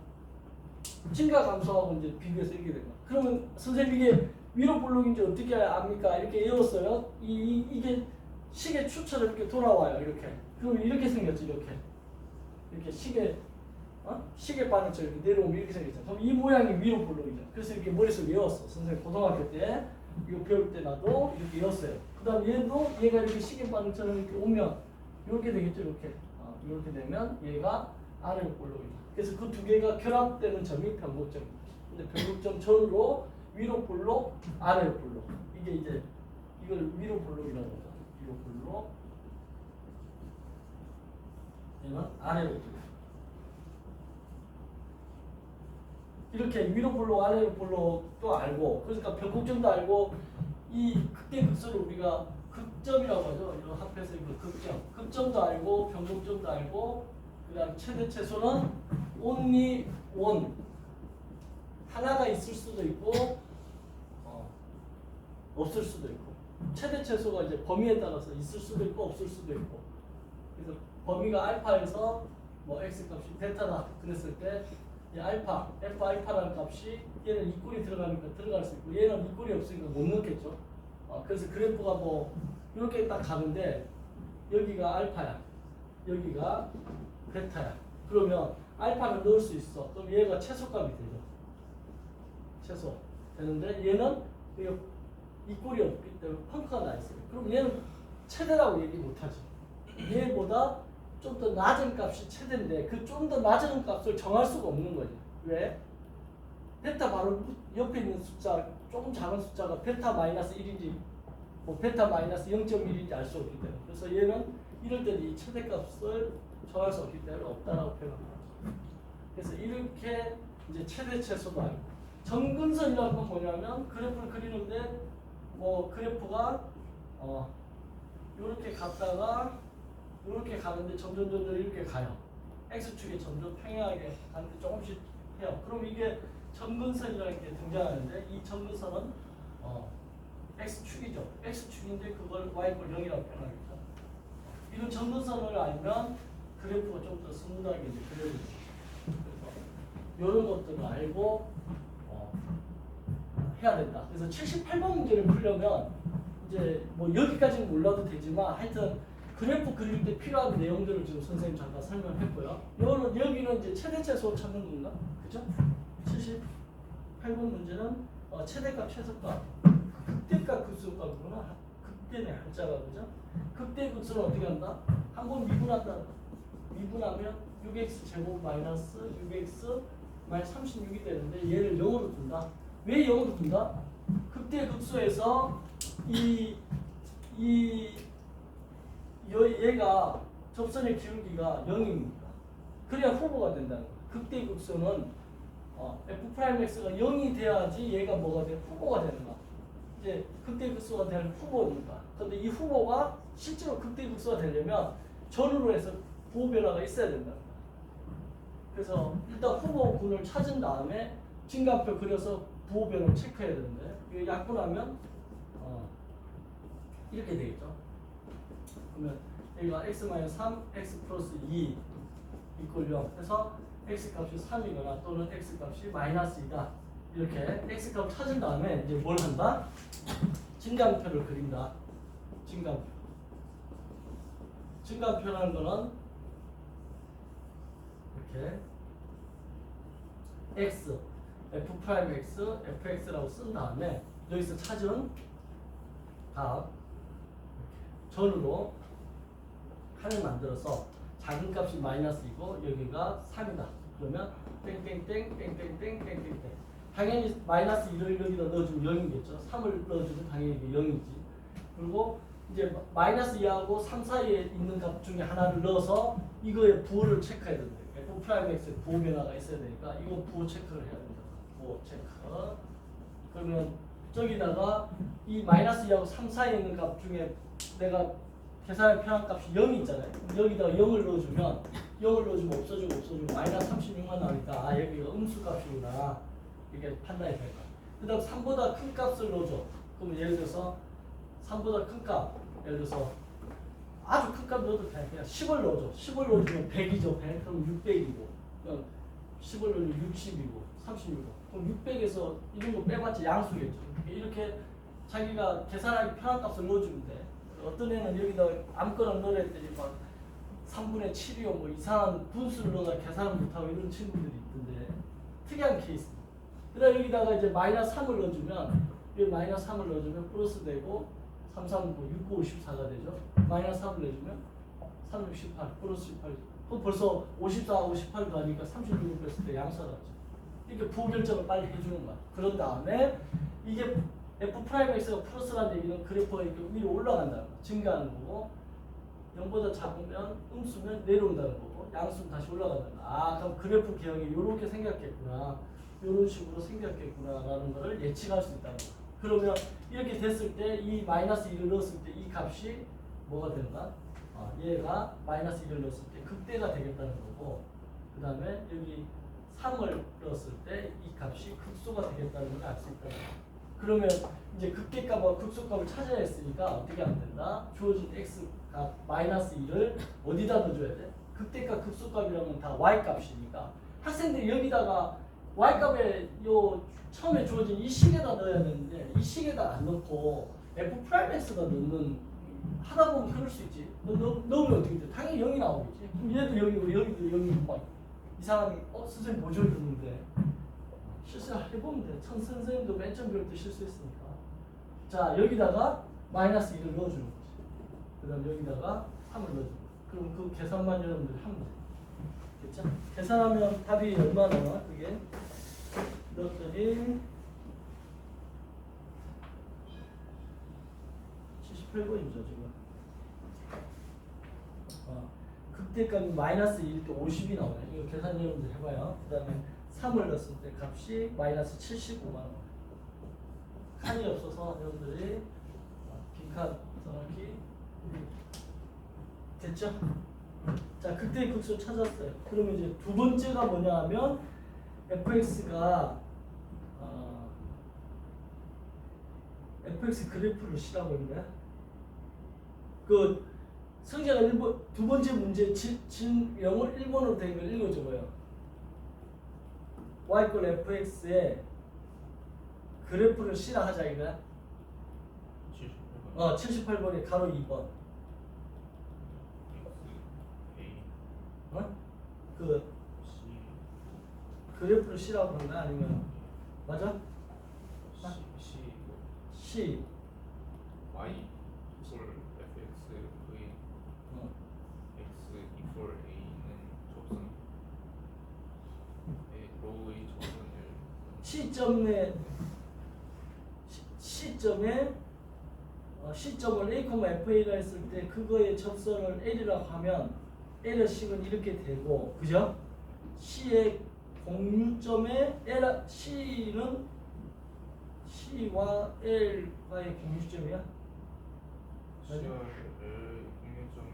증가 감소하고 이제 비교해서 이렇게 된다. 그러면 선생님 이게 위로 볼록인지 어떻게 압니까? 이렇게 외웠어요. 이게 시계 추처럼 이렇게 돌아와요. 이렇게. 그럼 이렇게 생겼지. 이렇게 시계 바늘처럼 이렇게 내려오면 이렇게 생겼죠. 그럼 이 모양이 위로 볼록이죠. 그래서 이렇게 머릿속에 외웠어. 선생님 고등학교 때 이거 배울 때 나도 이렇게 외웠어요. 그다음 얘가 이렇게 시계 바늘처럼 이렇게 오면 이렇게 되겠죠. 이렇게 되면 얘가 아래로 볼록이죠. 그래서 그 두 개가 결합되는 점이 변곡점입니다. 근데 변곡점 전후로 위로 볼록, 아래로 볼록. 이게 이제 이걸 위로 볼록이라고 하죠. 위로 볼록. 얘는 아래로 볼록. 이렇게 위로 볼록, 아래로 볼록도 알고, 그러니까 변곡점도 알고, 이 극대 극소를 우리가 극점이라고 하죠. 이런 합해서 이거 극점. 극점도 알고, 변곡점도 알고, 그다음 최대 최소는 only one. 하나가 있을 수도 있고, 없을 수도 있고. 최대 최소가 이제 범위에 따라서 있을 수도 있고, 없을 수도 있고. 그래서 범위가 알파에서 뭐 x 값이 베타다 그랬을 때 이 알파, f 알파라는 값이 얘는 이 꼴이 들어가니까 들어갈 수 있고 얘는 이 꼴이 없으니까 못 넣겠죠. 그래서 그래프가 뭐 이렇게 딱 가는데 여기가 알파야, 여기가 베타야. 그러면 알파를 넣을 수 있어. 그럼 얘가 최소값이 되죠. 최소 되는데 얘는 이 꼴이 없기 때문에 펑크가 나 있어요. 그럼 얘는 최대라고 얘기 못하지. 얘보다 좀 더 낮은 값이 최대인데 그 좀 더 낮은 값을 정할 수가 없는 거지. 왜? 베타 바로 옆에 있는 숫자 조금 작은 숫자가 베타 마이너스 1인지 뭐 베타 마이너스 0.1인지 알 수 없기 때문에 그래서 얘는 이럴 때는 이 최대값을 정할 수 없기 때문에 없다라고 표현합니다. 그래서 이렇게 이제 최대 최소도 알고 점근선이라는 건 뭐냐면 그래프를 그리는데 뭐 그래프가 이렇게 갔다가 이렇게 가는데 점점 이렇게 가요. x축이 점점 평행하게 가는데 조금씩 해요. 그럼 이게 점근선이라는 게 등장하는데 이 점근선은 x축이죠. x축인데 그걸 y=0이라고 표현합니다. 이런 점근선을 알면 그래프가 좀 더 스무드하게 이제 그려지죠. 그래서 이런 것들을 알고 해야 된다. 그래서 78번 문제를 풀려면 이제 뭐 여기까지는 몰라도 되지만 하여튼 그래프 그릴 때 필요한 내용들을 지금 선생님 잠깐 설명했고요. 여기는 이제 최대 최소 찾는 건가? 그죠? 78번 문제는 최대값, 최소값, 극대값, 극소값이구나. 극대네 한자가 그죠? 극대 극소는 어떻게 한다? 한번 미분한다. 미분하면 6x 제곱 마이너스 6x 마이너스 36이 되는데 얘를 0으로 둔다. 왜 0으로 둔다? 극대 극소에서 얘가 접선의 기울기가 0입니다. 그래야 후보가 된다는 거예요. 극대 극소는 f'x가 0이 돼야지 얘가 뭐가 돼? 후보가 되는 거야. 이제 극대 극소가 될 후보입니다. 그런데 이 후보가 실제로 극대 극소가 되려면 전후로 해서 부호 변화가 있어야 된다. 그래서 일단 후보군을 찾은 다음에 증가표 그려서 부호 변을 체크해야 되는데 이거 약분하면 이렇게 되겠죠. 그러면 여기가 x-3, x 플러스 2 이꼴 0 해서 x 값이 3이거나 또는 x 값이 -2다. 이렇게 x 값을 찾은 다음에 이제 뭘 한다? 증가표를 그린다. 증가표. 증가표라는 거는 이렇게 x, f'(x), fx라고 쓴 다음에 여기서 찾은 값 전으로 칸을 만들어서 작은 값이 마이너스이고 여기가 3이다. 그러면 땡땡땡. 당연히 마이너스 1을 여기다 넣어주면 0이겠죠. 3을 넣어주면 당연히 이게 0이지. 그리고 이제 마이너스 2하고 3 사이에 있는 값 중에 하나를 넣어서 이거의 부호를 체크해야 된다. f'(x의 부호 변화가 있어야 되니까 이거 부호 체크를 해야 된다. 부호 체크. 그러면 저기다가 이 마이너스 2하고 3 사이에 있는 값 중에 내가 계산에 필요한 값이 0이 있잖아요. 여기다가 0을 넣어주면 없어지고 마이너스 36만 나오니까 아 여기가 음수 값이구나 이렇게 판단이 될 거야. 그 다음 3보다 큰 값을 넣어줘. 그럼 예를 들어서 3보다 큰 값, 예를 들어서 아주 큰 값 넣어도 돼. 그냥 10을 넣어줘. 10을 넣어주면 100이죠. 100 그럼 600이고 10을 넣으면 60이고 36이고 그럼 600에서 이 정도 빼봤자 양수겠죠. 이렇게 자기가 계산하기 편한 값을 넣어주면 돼. 어떤 애는 여기다 아무거나 넣으라 했더니 막 3분의 7이요 뭐 이상한 분수를 넣어서 계산을 못하고 이런 친구들이 있던데 특이한 케이스. 그다음 여기다가 이제 -3을 넣어주면 여기 -3을 넣어주면 플러스 되고 3, 3, 9, 6, 9, 54가 되죠. -3을 내주면 3, 6, 18 플러스 18. 그럼 벌써 54, 58 가니까 36을 뺐을 때 양수하죠. 이렇게 부호 결정을 빨리 해주는 거야. 그런 다음에 이게 f'(x가 플러스라는 얘기는 그래프가 이렇게 위로 올라간다는 거, 증가하는 거고 0보다 작으면 음수면 내려온다는 거고 양수는 다시 올라간다는 거. 아 그럼 그래프 개형이 이렇게 생겼겠구나, 이런 식으로 생겼겠구나라는 거를 예측할 수 있다는 거. 그러면 이렇게 됐을 때 이 -1을 넣었을 때 이 값이 뭐가 되는가? 얘가 -1을 넣었을 때 극대가 되겠다는 거고 그 다음에 여기 3을 넣었을 때 이 값이 극소가 되겠다는 걸 알 수 있다는 거. 그러면 이제 극대값과 극소값을 찾아야 했으니까 어떻게 하면 된다? 주어진 x 값 -1을 어디다 넣어줘야 돼? 극대값 극소값이라는 건 다 y 값이니까 학생들이 여기다가 y 값에 요 처음에 주어진 이 식에다 넣어야 되는데 이 식에다 안 넣고 f'(x다 넣는 하다 보면 그럴 수 있지. 넣으면 어떻게 돼? 당연히 0이 나오겠지. 그럼 얘도 0이고 여기도 0이고 막 이상하게 선생님 뭐 줘줬는데 실수해보면 돼. 선생님도 맨 처음 배울 때 실수했으니까. 자 여기다가 -1을 넣어주는 거지. 그 다음 여기다가 3을 넣어주는 거지. 그럼 그 계산만 여러분들이 하면 돼. 됐죠? 계산하면 답이 얼마 나와? 그게 넣었더니 78번이죠 지금. 극대값이 -1일 때 50이 나오네. 이거 계산 여러분들 해봐요. 그 다음에 3을 넣었을 때 값이 -75만 원. 칸이 없어서 여러분들이 빈칸 정확히 됐죠? 자, 극대의 극수 찾았어요. 그러면 이제 두 번째가 뭐냐 하면 fx가 fx 그래프를 실라고 했는데 그 성재가 두 번째 문제 진영을 1번으로 된 걸 읽어줘봐요. y = fx에 그래프를 실하자 이거야. 78번에 가로 2번. 그 그래프를 실하고 그런 거 아니면 맞아? C y equal fx v x equal a는 접선 로의 접선을 시점을 a, fa가 했을 때 그거의 접선을 l이라고 하면 l의 식은 이렇게 되고 그죠? C의 공유점에 C는 C와 L과의 공유점이야? C와 L 공유점의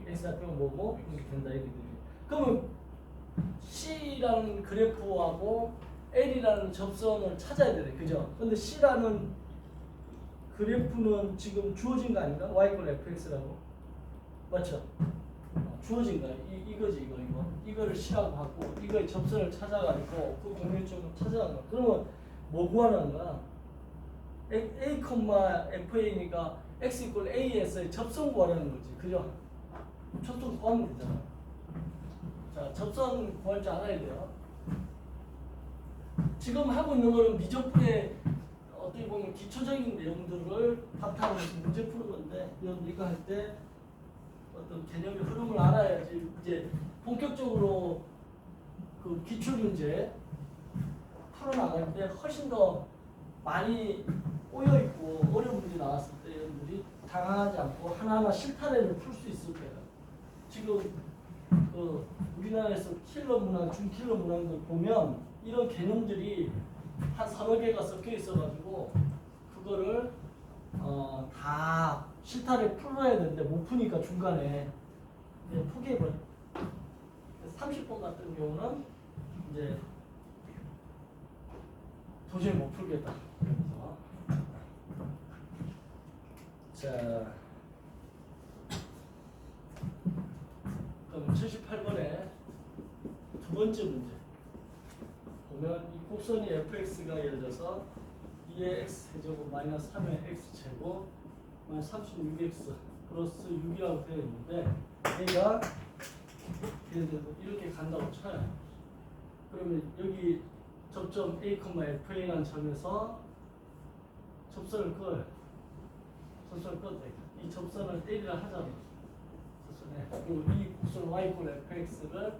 x좌표는 X좌표가 뭐고? 이렇게 된다 이렇게 되죠. 그러면 C라는 그래프하고 L이라는 접선을 찾아야 되네, 그죠? 근데 C라는 그래프는 지금 주어진 거 아닌가? y = fx라고 맞죠? 주어진 거야. 이거지 이거를 C라고 하고 이거의 접선을 찾아가지고 그 공유점을 찾아가는 거야. 그러면 뭐 구하는 거야? a, fa니까 x = a에서의 접선 구하라는 거지, 그죠? 접선 구하면 되잖아. 자, 접선 구할 줄 알아야 돼요. 지금 하고 있는 거는 미적분의 어떻게 보면 기초적인 내용들을 바탕으로 해서 문제 푸는 건데, 이거 할 때 어떤 개념의 흐름을 알아야지 이제 본격적으로 그 기출 문제 풀어나갈 때 훨씬 더 많이 꼬여 있고 어려운 문제 나왔을 때 여러분들이 당황하지 않고 하나하나 실타래를 풀 수 있을 거예요. 지금 그 우리나라에서 킬러 문항, 중킬러 문항들 보면 이런 개념들이 한 서너 개가 섞여 있어가지고 그거를 다 실타래 풀어야 되는데 못 푸니까 중간에 그냥 포기해버려. 30번 같은 경우는 이제 도저히 못 풀겠다. 그래서 자, 그럼 78번에 두 번째 문제 보면 이 곡선이 fx가 예를 들어서 2의 x 제곱 마이너스 3의 x 제곱 마이너스 36x 플러스 6이라고 되어 있는데 얘가 예를 들어서 이렇게 간다고 쳐요. 그러면 여기 접점 a, fa라는 점에서 접선을 그어요. 접선을 그어도 돼. 이 접선을 L이라 하잖아. 접선에. 그리고 이 곡선 y = fx를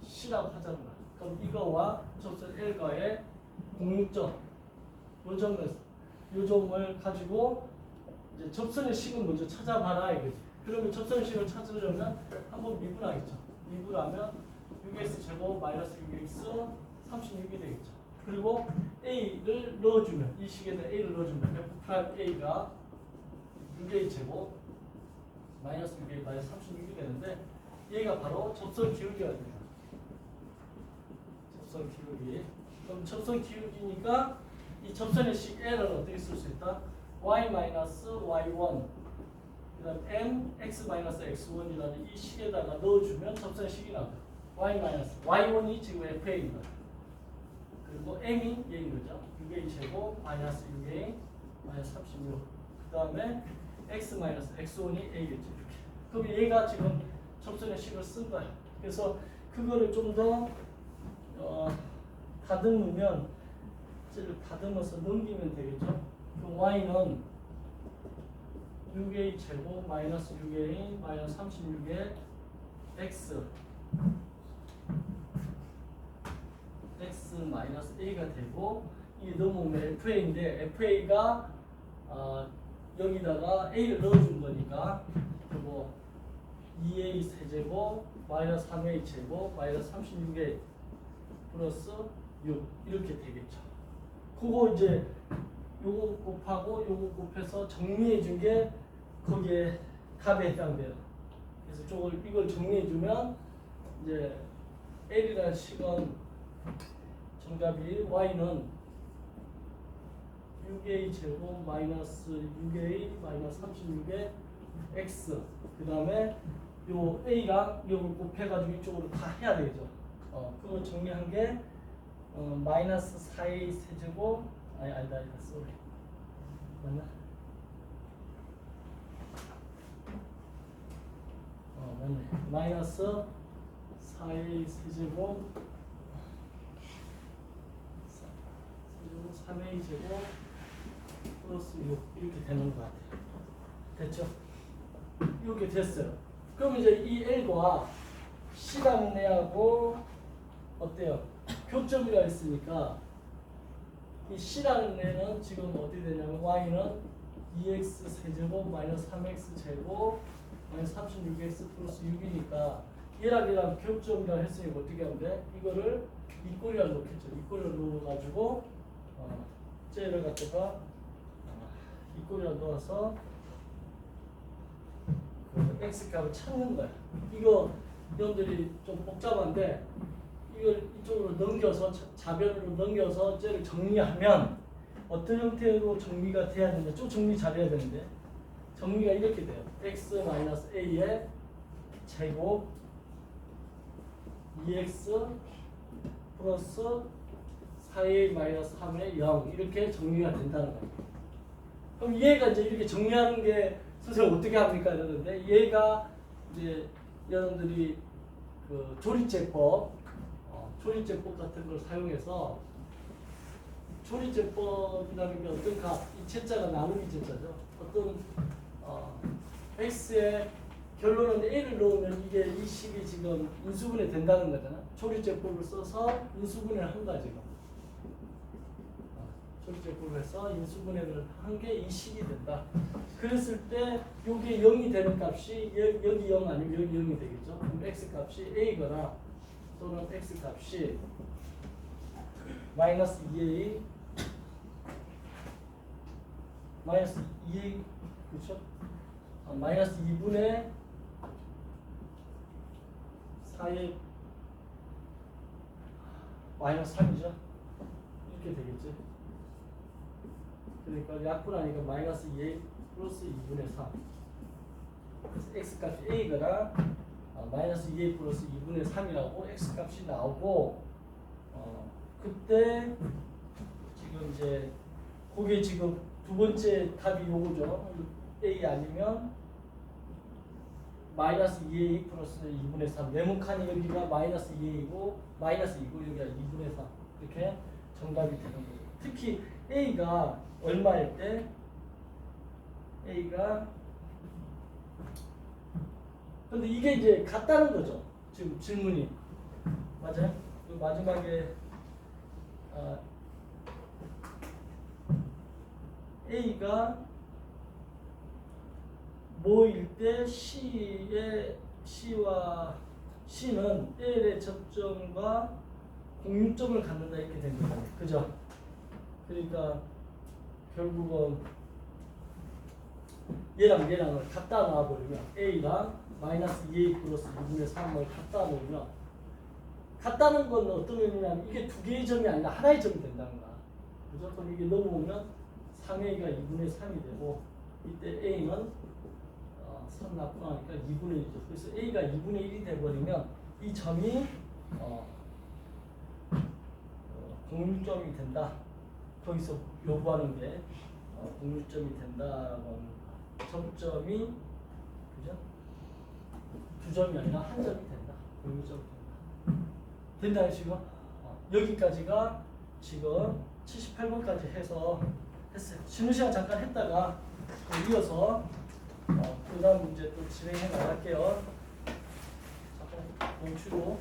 C라고 하잖아. 그럼 이거와 접선 L과의 공유점, 요 점을 가지고 이제 접선의 식을 먼저 찾아봐라 이거지. 그러면 접선의 식을 찾으려면 한번 미분하겠죠. 미분하면 6x 제곱 마이너스 6x 36이 되겠죠. 그리고 a를 넣어주면 이 식에다 a를 넣어주면 f'a가 6a 제곱 마이너스 6a 마이너스 36이 되는데 얘가 바로 접선 기울기가 됩니다. 접선 기울기. 그럼 접선 기울기니까 이 접선의 식 L을 어떻게 쓸 수 있다? y-y1 그다음 mx-x1이라는 이 식에다가 넣어주면 접선의 식이 나와요. y-y1이 지금 fa입니다. 그리고 m이 얘인 거죠. 6a 제곱 마이너스 6a 마이너스 36. 그 다음에 x-x1이 a겠죠. 이렇게. 그럼 얘가 지금 접선의 식을 쓴 거예요. 그래서 그거를 좀 더 다듬으면 다듬어서 넘기면 되겠죠. 그럼 y는 6a 제곱 마이너스 6a 마이너스 36의 x 마이너스 a가 되고 이게 넘어오면 fa인데 fa가 여기다가 a를 넣어준 거니까 그리고 2a 세제곱 마이너스 3a 제곱 마이너스 36a 플러스 6 이렇게 되겠죠. 그거 이제 요거 곱하고 요거 곱해서 정리해 준 게 거기에 답에 해당돼요. 그래서 이걸 정리해 주면 이제 L이라는 식은 정답이 y는 6a 제곱 마이너스 6a 마이너스 36의 x 그 다음에 요 a랑 요걸 곱해가지고 이쪽으로 다 해야 되죠. 그거 정리한 게 마이너스 4a 세제곱 아니다 쏘리 맞나? 맞네. 마이너스 4a 세제곱 3a 제곱 플러스 6 이렇게 되는 것 같아요. 됐죠? 이렇게 됐어요. 그럼 이제 이 L과 C라는 애하고 어때요? 교점이라 했으니까 이 C라는 애는 지금 어떻게 되냐면 y는 2x 세제곱 마이너스 3x 제곱 마이너스 36x 플러스 6이니까 얘랑 교점이라 했으니까 어떻게 하면 돼? 이거를 이꼴이라 넣겠죠. 이꼴이라 넣어가지고 쟤를 갖다가 이꼴이라 넣어서 그 x 값을 찾는 거야. 이거 여러분들이 좀 복잡한데 이걸 이쪽으로 넘겨서 자변으로 넘겨서 쟤를 정리하면 어떤 형태로 정리가 돼야 되는데 좀 정리 잘해야 되는데 정리가 이렇게 돼요. x-a의 제곱 2x 플러스 4a-3의 0 이렇게 정리가 된다는 거예요. 그럼 얘가 이제 이렇게 정리하는 게 선생님 어떻게 합니까? 이러는데 얘가 이제 여러분들이 그 조리제법 같은 걸 사용해서 조리제법이라는 게 어떤 값, 이 제자가 나누기 제자죠. 어떤 x의 결론은 a를 넣으면 이게 이 식이 지금 인수분해 된다는 거잖아. 조리제법을 써서 인수분해를 한 거야 지금. 조리제법을 해서 인수분해를 한 게 이 식이 된다. 그랬을 때 이게 0이 되는 값이 여기 0 아니면 여기 0이 되겠죠. 그럼 x 값이 a거나 또는 x 값이 마이너스 2a 마이너스 2a 그렇죠? 마이너스 2분의 4의 마이너스 3이죠. 이렇게 되겠지. 그러니까 약분하니까 마이너스 2a 플러스 2분의 3. 그래서 x 값이 a거나 마이너스 2a 플러스 2분의 3이라고 x 값이 나오고 그때 지금 이제 그게 지금 두 번째 답이 요거죠. a 아니면 마이너스 2a 플러스 2분의 3. 네모칸이 여기가 마이너스 2a이고 마이너스 2고 여기가 2분의 3. 이렇게 정답이 되는 거예요. 특히 a가 얼마일 때 a가 근데 이게 이제 같다는 거죠. 지금 질문이 맞아요? 그 마지막에 a가 뭐일 때 C와 C는 L의 접점과 공유점을 갖는다 이렇게 된 거예요. 그죠? 그러니까 결국은 얘랑을 갖다 놔버리면 A랑 마이너스 2A 플러스 2분의 3을 갖다 놓으면 같다는 건 어떤 의미냐면 이게 두 개의 점이 아니라 하나의 점이 된다는 거야. 그죠? 그럼 이게 넘어오면 3A가 2분의 3이 되고 이때 A는 3 납부하니까 2분의 1이죠. 그래서 A가 2분의 1이 돼버리면 이 점이 공유점이 된다. 거기서 요구하는 게 공유점이 된다라고 하는 점점이 그죠? 두 점이 아니라 한 점이 된다. 공유점이 된다. 된다요 지금? 여기까지가 지금 78번까지 해서 했어요. 쉬는 시간 잠깐 했다가 이어서 그 다음 문제 또 진행해 나갈게요. 잠깐 멈추고